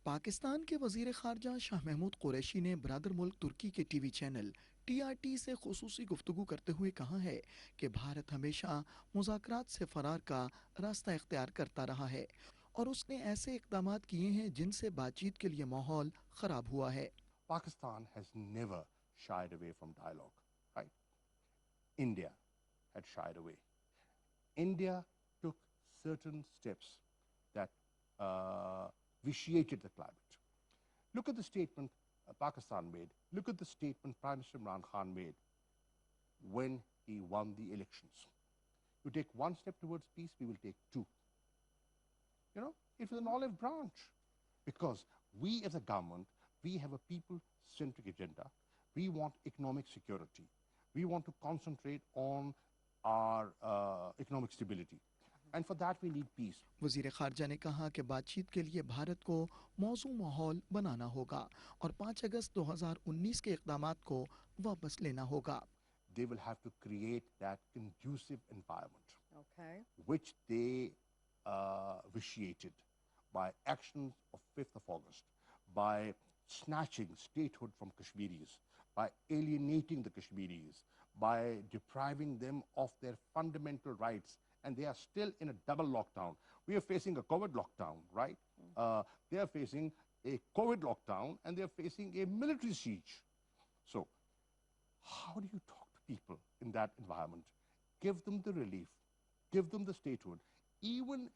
पाकिस्तान के वजीर खारजा शाह महमूद कुरैशी ने बरादर मुल्क तुर्की के टीवी चैनल TRT से खुसूसी गुफ्तगू करते हुए कहा है कि भारत हमेशा मुज़ाकरात से फरार का रास्ता इख्तियार करता रहा है और उसने ऐसे इकदाम किए हैं जिनसे बातचीत के लिए माहौल ख़राब हुआ है। Pakistan has never shied away from dialogue, right? India had shied away. India took certain steps that vitiated the climate. Look at the statement Pakistan made. Look at the statement Prime Minister Imran Khan made when he won the elections. You take one step towards peace, we will take two. You know, it was an olive branch. Because we as a government, we have a people-centric agenda. We want economic security. We want to concentrate on our economic stability. And for that we need peace. वजीर खारजा ने कहा कि बातचीत के लिए भारत को मौजू माहौल बनाना होगा और 5 अगस्त 2019 के इकदामात को वापस लेना होगा। They will have to create that conducive environment, Okay. which they vitiated by actions of 5th of August, by snatching statehood from Kashmiris, by alienating the Kashmiris, by depriving them of their fundamental rights. And they are still in a double lockdown. We are facing a COVID lockdown, right? They are facing a COVID lockdown and they are facing a military siege. So how do you talk to people in that environment? Give them the relief, give them the statehood. Even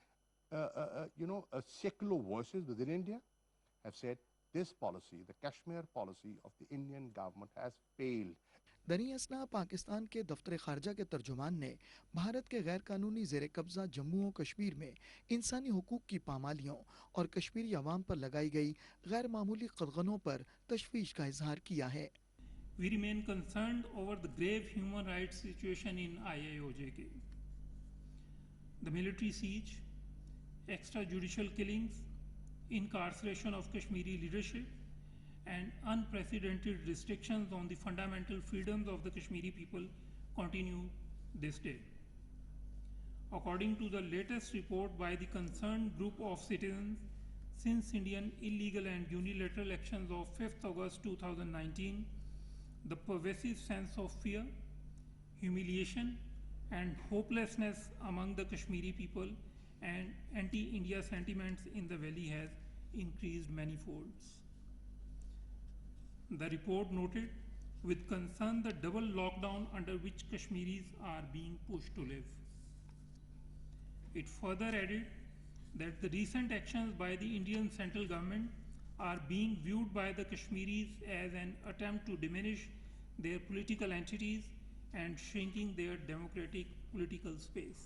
secular voices within India have said this policy, the Kashmir policy of the Indian government has failed. दरी असना पाकिस्तान के दफ्तर खारजा के तर्जुमान ने भारत के गैर कानूनी जेर कब्जा जम्मू और कश्मीर में इंसानी हुकूक की पामालियों और कश्मीरी अवाम पर लगाई गई गैर मामूली कदगनों पर तशवीश का इजहार किया है। We remain concerned over the grave human rights situation in IIOJK. The military siege, extrajudicial killings, incarceration of Kashmiri leadership, and unprecedented restrictions on the fundamental freedoms of the Kashmiri people continue this day. According to the latest report by the concerned group of citizens, since Indian illegal and unilateral actions of 5th August 2019, the pervasive sense of fear, humiliation, and hopelessness among the Kashmiri people and anti-India sentiments in the valley has increased manifolds. The report noted with concern the double lockdown under which Kashmiris are being pushed to live. It further added that the recent actions by the Indian central government are being viewed by the Kashmiris as an attempt to diminish their political entities and shrinking their democratic political space.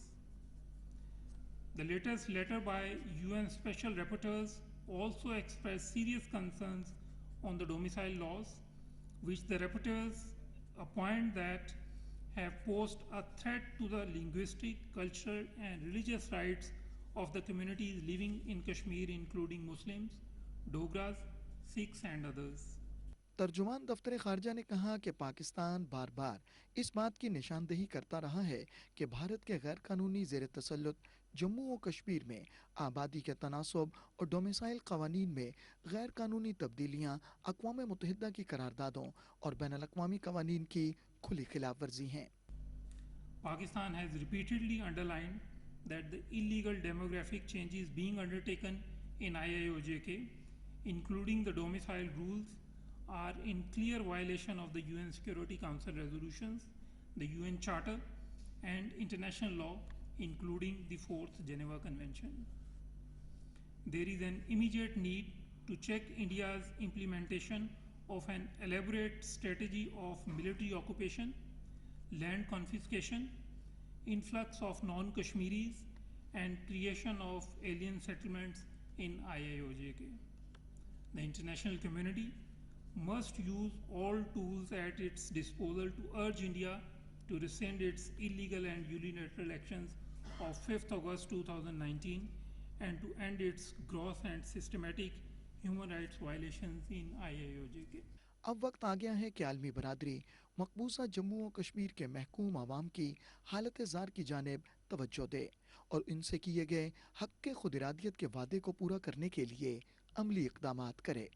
The latest letter by UN Special Rapporteurs also expressed serious concerns on the domicile laws, which the rapporteurs point that have posed a threat to the linguistic, cultural, and religious rights of the communities living in Kashmir, including Muslims, Dogras, Sikhs, and others. तर्जुमान दफ्तर खारजा ने कहा कि पाकिस्तान बार बार इस बात की निशानदेही करता रहा है कि भारत के गैर कानूनी जेर तसल्लुत जम्मू और कश्मीर में आबादी के तनासब और डोमिसाइल कवानीन में गैर कानूनी तब्दीलियाँ अक़वाम मुत्तहिदा की करारदादों और बैनुल-अक़वामी कवानीन की खुली खिलाफ वर्जी हैं। Pakistan has repeatedly underlined that the illegal demographic changes being undertaken in IIOJK, including the domicile rules, are in clear violation of the UN Security Council resolutions, the UN Charter, and international law, including the 4th Geneva Convention. There is an immediate need to check India's implementation of an elaborate strategy of military occupation, land confiscation, influx of non-Kashmiris, and creation of alien settlements in IIOJK. The international community must use all tools at its disposal to urge India to rescind its illegal and unilateral actions of 5th August 2019 and to end its gross and systematic human rights violations in IIOJK. अब वक्त आ गया है कि आलमी बरादरी मकबूजा जम्मू और कश्मीर के महकूम आवाम की हालत ज़ार की जानिब तवज्जो दे और इनसे किए गए हक़ खुद इरादियत के वादे को पूरा करने के लिए अमली इकदाम करे।